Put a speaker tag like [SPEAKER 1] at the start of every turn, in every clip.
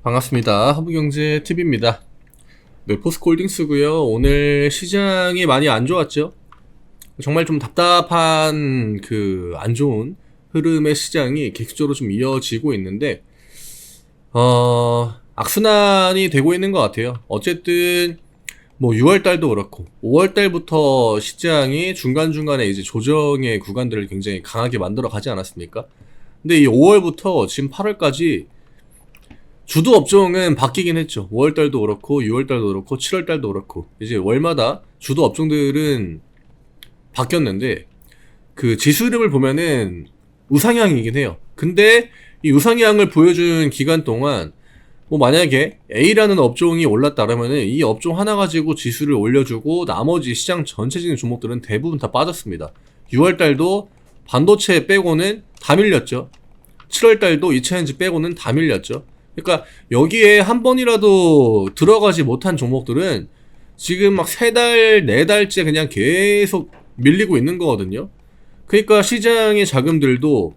[SPEAKER 1] 반갑습니다. 하부경제TV입니다. 네, 포스코홀딩스고요. 오늘 시장이 많이 안 좋았죠. 정말 좀 답답한 안 좋은 흐름의 시장이 계속적으로 좀 이어지고 있는데 악순환이 되고 있는 것 같아요. 어쨌든 뭐 6월달도 그렇고 5월달부터 시장이 중간중간에 이제 조정의 구간들을 굉장히 강하게 만들어 가지 않았습니까? 근데 이 5월부터 지금 8월까지 주도 업종은 바뀌긴 했죠. 5월달도 그렇고 6월달도 그렇고 7월달도 그렇고 이제 월마다 주도 업종들은 바뀌었는데 그 지수 흐름을 보면은 우상향이긴 해요. 근데 이 우상향을 보여준 기간 동안 뭐 만약에 A라는 업종이 올랐다라면은 이 업종 하나 가지고 지수를 올려주고 나머지 시장 전체적인 종목들은 대부분 다 빠졌습니다. 6월달도 반도체 빼고는 다 밀렸죠. 7월달도 2차전지 빼고는 다 밀렸죠. 그러니까 여기에 한 번이라도 들어가지 못한 종목들은 지금 막 3달, 4달째 그냥 계속 밀리고 있는 거거든요. 그러니까 시장의 자금들도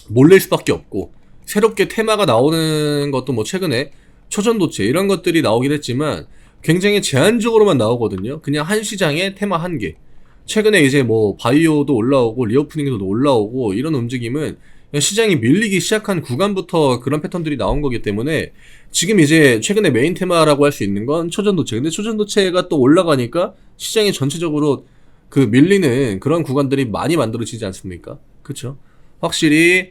[SPEAKER 1] 몰릴 수밖에 없고, 새롭게 테마가 나오는 것도 뭐 최근에 초전도체 이런 것들이 나오긴 했지만 굉장히 제한적으로만 나오거든요. 그냥 한 시장에 테마 한 개. 최근에 이제 뭐 바이오도 올라오고 리오프닝도 올라오고 이런 움직임은 시장이 밀리기 시작한 구간부터 그런 패턴들이 나온 거기 때문에 지금 이제 최근에 메인 테마라고 할 수 있는 건 초전도체. 근데 초전도체가 또 올라가니까 시장이 전체적으로 그 밀리는 그런 구간들이 많이 만들어지지 않습니까? 그쵸? 확실히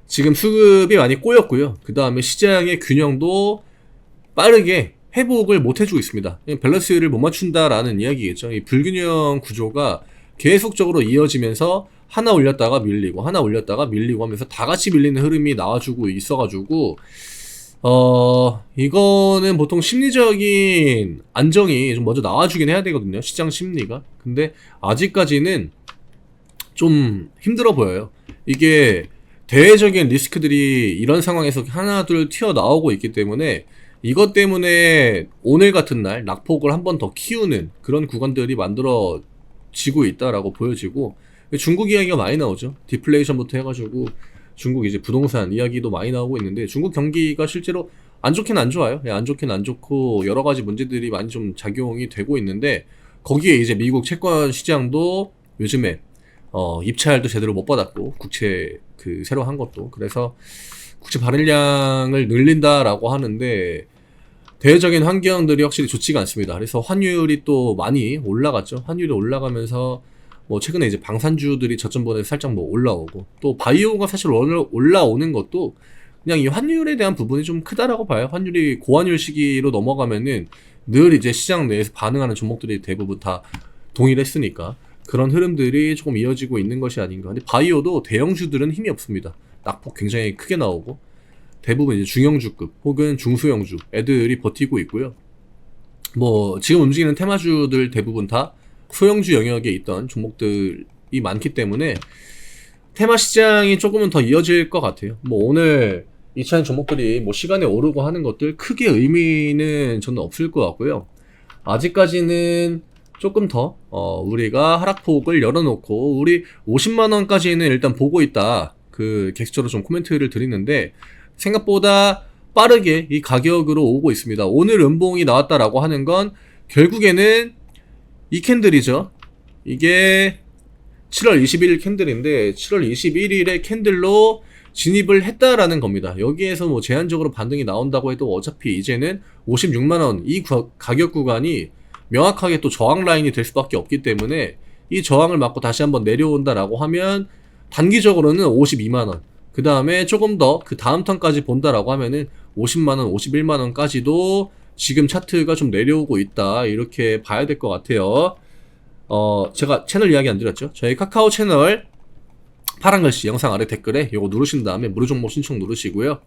[SPEAKER 1] 지금 수급이 많이 꼬였고요. 그 다음에 시장의 균형도 빠르게 회복을 못 해주고 있습니다. 밸런스를 못 맞춘다라는 이야기겠죠. 이 불균형 구조가 계속적으로 이어지면서 하나 올렸다가 밀리고 하나 올렸다가 밀리고 하면서 다 같이 밀리는 흐름이 나와주고 있어가지고 이거는 보통 심리적인 안정이 좀 먼저 나와주긴 해야 되거든요. 시장 심리가. 근데 아직까지는 좀 힘들어 보여요. 이게 대외적인 리스크들이 이런 상황에서 하나 둘 튀어나오고 있기 때문에 이것 때문에 오늘 같은 날 낙폭을 한 번 더 키우는 그런 구간들이 만들어지고 있다라고 보여지고, 중국 이야기가 많이 나오죠. 디플레이션부터 해가지고 중국 이제 부동산 이야기도 많이 나오고 있는데 중국 경기가 실제로 안 좋긴 안 좋아요. 안 좋긴 안 좋고 여러 가지 문제들이 많이 좀 작용이 되고 있는데, 거기에 이제 미국 채권 시장도 요즘에 입찰도 제대로 못 받았고, 국채 새로 한 것도. 그래서 국채 발행량을 늘린다라고 하는데 대외적인 환경들이 확실히 좋지가 않습니다. 그래서 환율이 또 많이 올라갔죠. 환율이 올라가면서 뭐 최근에 이제 방산주들이 저점보다 살짝 뭐 올라오고, 또 바이오가 사실 올라오는 것도 그냥 이 환율에 대한 부분이 좀 크다라고 봐요. 환율이 고환율 시기로 넘어가면은 늘 이제 시장 내에서 반응하는 종목들이 대부분 다 동일했으니까 그런 흐름들이 조금 이어지고 있는 것이 아닌가. 근데 바이오도 대형주들은 힘이 없습니다. 낙폭 굉장히 크게 나오고 대부분 이제 중형주급 혹은 중소형주 애들이 버티고 있고요. 뭐 지금 움직이는 테마주들 대부분 다 소형주 영역에 있던 종목들이 많기 때문에 테마 시장이 조금은 더 이어질 것 같아요. 뭐 오늘 2차전 종목들이 뭐 시간에 오르고 하는 것들 크게 의미는 저는 없을 것 같고요. 아직까지는 조금 더 우리가 하락폭을 열어놓고 우리 50만원까지는 일단 보고 있다, 계속적으로 좀 코멘트를 드리는데 생각보다 빠르게 이 가격으로 오고 있습니다. 오늘 음봉이 나왔다라고 하는 건 결국에는 이 캔들이죠. 이게 7월 21일 캔들인데 7월 21일에 캔들로 진입을 했다라는 겁니다. 여기에서 뭐 제한적으로 반등이 나온다고 해도 어차피 이제는 56만원 이 가격 구간이 명확하게 또 저항 라인이 될 수밖에 없기 때문에 이 저항을 맞고 다시 한번 내려온다라고 하면 단기적으로는 52만원, 그 다음에 조금 더 그 다음 턴까지 본다라고 하면은 50만원, 51만원까지도 지금 차트가 좀 내려오고 있다, 이렇게 봐야 될 것 같아요. 제가 채널 이야기 안 드렸죠? 저희 카카오 채널 파란 글씨 영상 아래 댓글에 요거 누르신 다음에 무료 종목 신청 누르시고요.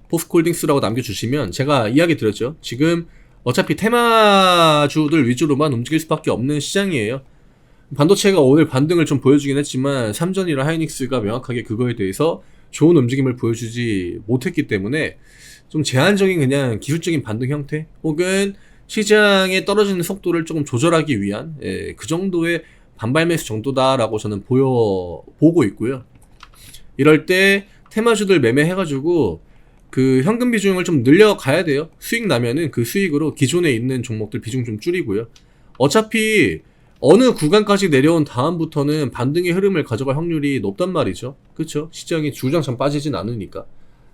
[SPEAKER 1] 포스코홀딩스라고 남겨주시면, 제가 이야기 드렸죠? 지금 어차피 테마주들 위주로만 움직일 수밖에 없는 시장이에요. 반도체가 오늘 반등을 좀 보여주긴 했지만 삼전이랑 하이닉스가 명확하게 그거에 대해서 좋은 움직임을 보여주지 못했기 때문에 좀 제한적인 그냥 기술적인 반등 형태 혹은 시장에 떨어지는 속도를 조금 조절하기 위한 그 정도의 반발 매수 정도다라고 저는 보고 있고요. 이럴 때 테마주들 매매해가지고 그 현금 비중을 좀 늘려가야 돼요. 수익 나면은 그 수익으로 기존에 있는 종목들 비중 좀 줄이고요. 어차피 어느 구간까지 내려온 다음부터는 반등의 흐름을 가져갈 확률이 높단 말이죠. 그쵸? 시장이 주장창 빠지진 않으니까.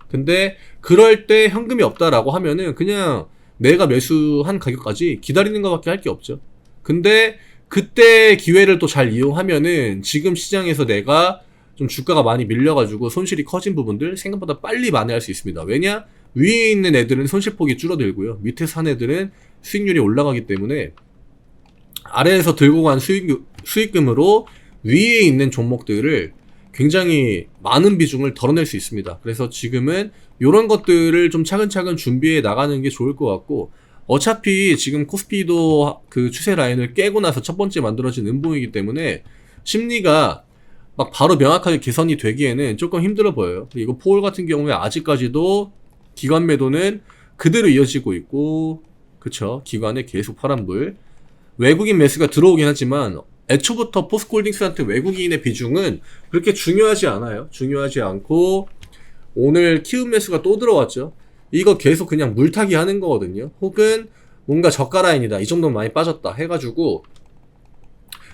[SPEAKER 1] 근데 그럴 때 현금이 없다라고 하면은 그냥 내가 매수한 가격까지 기다리는 것밖에 할 게 없죠. 근데 그때 기회를 또 잘 이용하면은 지금 시장에서 내가 좀 주가가 많이 밀려가지고 손실이 커진 부분들 생각보다 빨리 만회할 수 있습니다. 왜냐? 위에 있는 애들은 손실폭이 줄어들고요. 밑에 산 애들은 수익률이 올라가기 때문에 아래에서 들고 간 수익금으로 위에 있는 종목들을 굉장히 많은 비중을 덜어낼 수 있습니다. 그래서 지금은 이런 것들을 좀 차근차근 준비해 나가는 게 좋을 것 같고, 어차피 지금 코스피도 그 추세 라인을 깨고 나서 첫 번째 만들어진 음봉이기 때문에 심리가 막 바로 명확하게 개선이 되기에는 조금 힘들어 보여요. 이거 포올 같은 경우에 아직까지도 기관 매도는 그대로 이어지고 있고, 그쵸? 기관에 계속 파란불. 외국인 매수가 들어오긴 하지만 애초부터 포스코홀딩스한테 외국인의 비중은 그렇게 중요하지 않아요. 중요하지 않고 오늘 키움 매수가 또 들어왔죠. 이거 계속 그냥 물타기 하는 거거든요. 혹은 뭔가 저가 라인이다, 이 정도면 많이 빠졌다 해가지고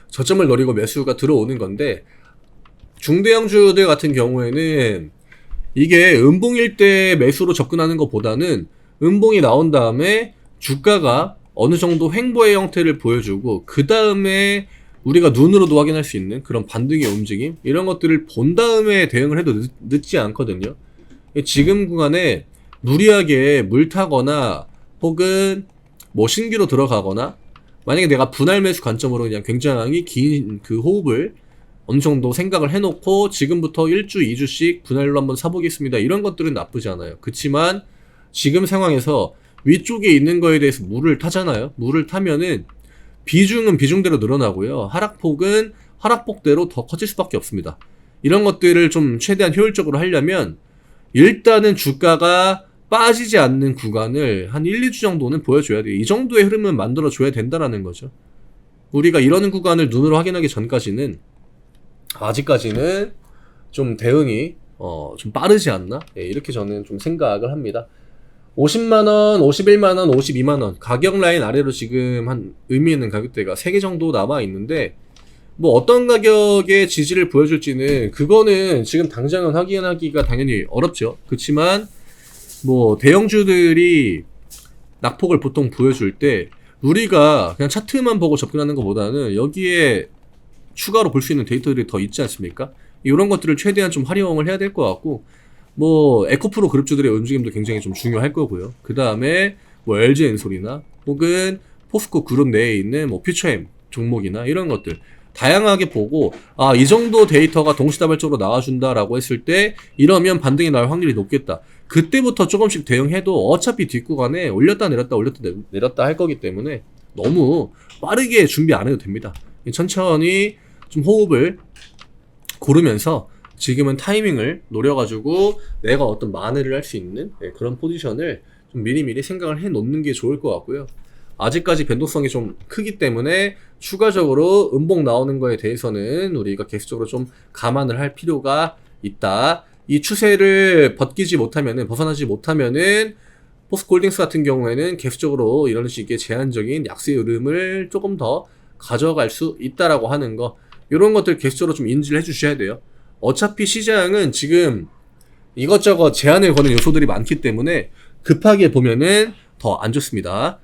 [SPEAKER 1] 저점을 노리고 매수가 들어오는 건데, 중대형주들 같은 경우에는 이게 음봉일 때 매수로 접근하는 것보다는 음봉이 나온 다음에 주가가 어느 정도 횡보의 형태를 보여주고 그 다음에 우리가 눈으로도 확인할 수 있는 그런 반등의 움직임, 이런 것들을 본 다음에 대응을 해도 늦지 않거든요. 지금 구간에 무리하게 물타거나 혹은 뭐 신규로 들어가거나, 만약에 내가 분할 매수 관점으로 그냥 굉장히 긴 그 호흡을 어느 정도 생각을 해놓고 지금부터 1주, 2주씩 분할로 한번 사보겠습니다, 이런 것들은 나쁘지 않아요. 그치만 지금 상황에서 위쪽에 있는 거에 대해서 물을 타잖아요. 물을 타면은 비중은 비중대로 늘어나고요. 하락폭은 하락폭대로 더 커질 수밖에 없습니다. 이런 것들을 좀 최대한 효율적으로 하려면 일단은 주가가 빠지지 않는 구간을 한 1, 2주 정도는 보여줘야 돼요. 이 정도의 흐름은 만들어줘야 된다라는 거죠. 우리가 이러는 구간을 눈으로 확인하기 전까지는 아직까지는 좀 대응이 좀 빠르지 않나? 예, 이렇게 저는 좀 생각을 합니다. 50만원, 51만원, 52만원 가격 라인 아래로 지금 한 의미 있는 가격대가 3개 정도 남아 있는데, 뭐 어떤 가격의 지지를 보여줄지는 그거는 지금 당장은 확인하기가 당연히 어렵죠. 그렇지만 뭐 대형주들이 낙폭을 보통 보여줄 때 우리가 그냥 차트만 보고 접근하는 것보다는 여기에 추가로 볼 수 있는 데이터들이 더 있지 않습니까? 이런 것들을 최대한 좀 활용을 해야 될 것 같고, 뭐 에코프로 그룹주들의 움직임도 굉장히 좀 중요할 거고요. 그 다음에 뭐 LG엔솔이나 혹은 포스코 그룹 내에 있는 뭐 퓨처엠 종목이나 이런 것들 다양하게 보고, 아, 이 정도 데이터가 동시다발적으로 나와준다라고 했을 때 이러면 반등이 나올 확률이 높겠다. 그때부터 조금씩 대응해도 어차피 뒷구간에 올렸다 내렸다 올렸다 내렸다 할 거기 때문에 너무 빠르게 준비 안 해도 됩니다. 천천히 좀 호흡을 고르면서 지금은 타이밍을 노려가지고 내가 어떤 만회를 할 수 있는 그런 포지션을 좀 미리미리 생각을 해 놓는 게 좋을 것 같고요. 아직까지 변동성이 좀 크기 때문에 추가적으로 음봉 나오는 거에 대해서는 우리가 계속적으로 좀 감안을 할 필요가 있다. 이 추세를 벗어나지 못하면은 포스코홀딩스 같은 경우에는 계속적으로 이런 식의 제한적인 약세 흐름을 조금 더 가져갈 수 있다라고 하는 거, 이런 것들 계속적으로 좀 인지를 해주셔야 돼요. 어차피 시장은 지금 이것저것 제한을 거는 요소들이 많기 때문에 급하게 보면은 더 안 좋습니다.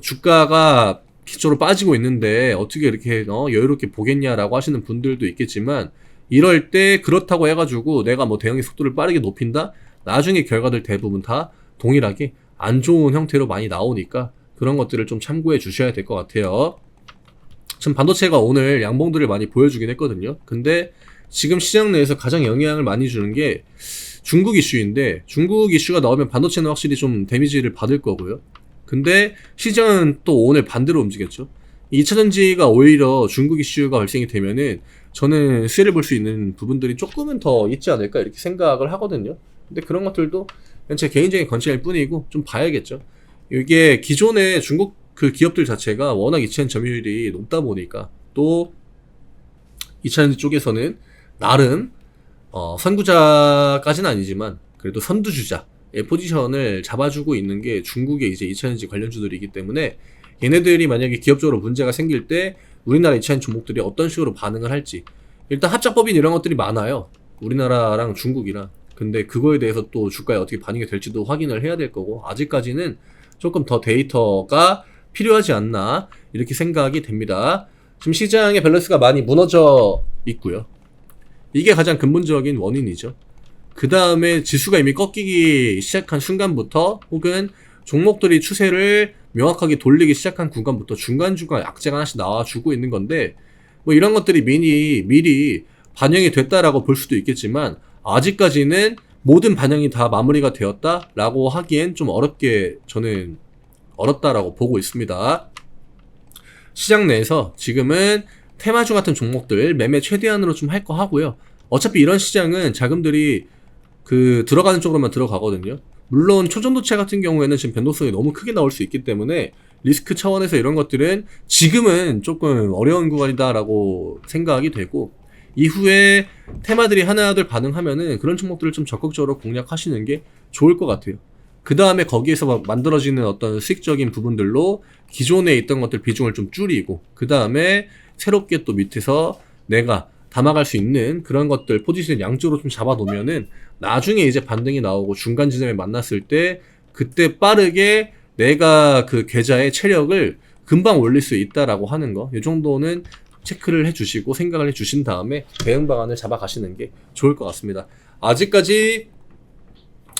[SPEAKER 1] 주가가 기초로 빠지고 있는데 어떻게 이렇게 여유롭게 보겠냐라고 하시는 분들도 있겠지만, 이럴 때 그렇다고 해가지고 내가 뭐 대응의 속도를 빠르게 높인다? 나중에 결과들 대부분 다 동일하게 안 좋은 형태로 많이 나오니까 그런 것들을 좀 참고해 주셔야 될 것 같아요. 지금 반도체가 오늘 양봉들을 많이 보여주긴 했거든요. 근데 지금 시장 내에서 가장 영향을 많이 주는 게 중국 이슈인데, 중국 이슈가 나오면 반도체는 확실히 좀 데미지를 받을 거고요. 근데 시장은 또 오늘 반대로 움직였죠. 2차전지가 오히려 중국 이슈가 발생이 되면은 저는 수혜를 볼 수 있는 부분들이 조금은 더 있지 않을까 이렇게 생각을 하거든요. 근데 그런 것들도 그냥 제 개인적인 관점일 뿐이고 좀 봐야겠죠. 이게 기존의 중국 그 기업들 자체가 워낙 2차전 점유율이 높다 보니까, 또 2차전지 쪽에서는 나름 선구자까지는 아니지만 그래도 선두주자, 포지션을 잡아주고 있는 게 중국의 이제 2차전지 관련주들이기 때문에 얘네들이 만약에 기업적으로 문제가 생길 때 우리나라 2차전지 종목들이 어떤 식으로 반응을 할지 일단 합작법인 이런 것들이 많아요. 우리나라랑 중국이랑. 근데 그거에 대해서 또 주가에 어떻게 반영이 될지도 확인을 해야 될 거고 아직까지는 조금 더 데이터가 필요하지 않나 이렇게 생각이 됩니다. 지금 시장의 밸런스가 많이 무너져 있고요. 이게 가장 근본적인 원인이죠. 그 다음에 지수가 이미 꺾이기 시작한 순간부터 혹은 종목들이 추세를 명확하게 돌리기 시작한 구간부터 중간중간 약재가 하나씩 나와주고 있는 건데 뭐 이런 것들이 미리 반영이 됐다라고 볼 수도 있겠지만 아직까지는 모든 반영이 다 마무리가 되었다라고 하기엔 좀 어렵다라고 보고 있습니다. 시장 내에서 지금은 테마주 같은 종목들 매매 최대한으로 좀 할 거 하고요. 어차피 이런 시장은 자금들이 들어가는 쪽으로만 들어가거든요. 물론 초전도체 같은 경우에는 지금 변동성이 너무 크게 나올 수 있기 때문에 리스크 차원에서 이런 것들은 지금은 조금 어려운 구간이다라고 생각이 되고 이후에 테마들이 하나둘 반응하면은 그런 종목들을 좀 적극적으로 공략하시는 게 좋을 것 같아요. 그 다음에 거기에서 만들어지는 어떤 수익적인 부분들로 기존에 있던 것들 비중을 좀 줄이고 그 다음에 새롭게 또 밑에서 내가 담아갈 수 있는 그런 것들 포지션을 양쪽으로 좀 잡아 놓으면은 나중에 이제 반등이 나오고 중간 지점에 만났을 때 그때 빠르게 내가 그 계좌의 체력을 금방 올릴 수 있다라고 하는 거 이 정도는 체크를 해주시고 생각을 해주신 다음에 대응 방안을 잡아가시는 게 좋을 것 같습니다. 아직까지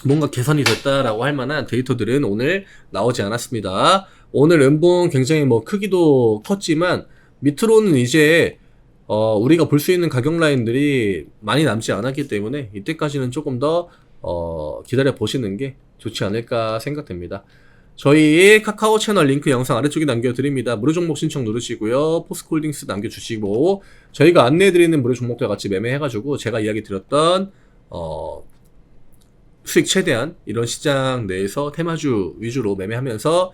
[SPEAKER 1] 뭔가 개선이 됐다라고 할 만한 데이터들은 오늘 나오지 않았습니다. 오늘 음봉 굉장히 뭐 크기도 컸지만 밑으로는 이제 우리가 볼 수 있는 가격 라인들이 많이 남지 않았기 때문에 이때까지는 조금 더 기다려 보시는 게 좋지 않을까 생각됩니다. 저희 카카오 채널 링크 영상 아래쪽에 남겨드립니다. 무료 종목 신청 누르시고요. 포스코홀딩스 남겨주시고 저희가 안내해드리는 무료 종목들 같이 매매해가지고 제가 이야기 드렸던 수익 최대한 이런 시장 내에서 테마주 위주로 매매하면서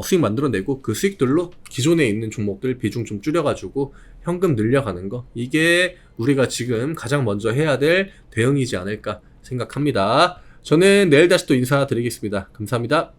[SPEAKER 1] 수익 만들어내고 그 수익들로 기존에 있는 종목들 비중 좀 줄여가지고 현금 늘려가는 거 이게 우리가 지금 가장 먼저 해야 될 대응이지 않을까 생각합니다. 저는 내일 다시 또 인사드리겠습니다. 감사합니다.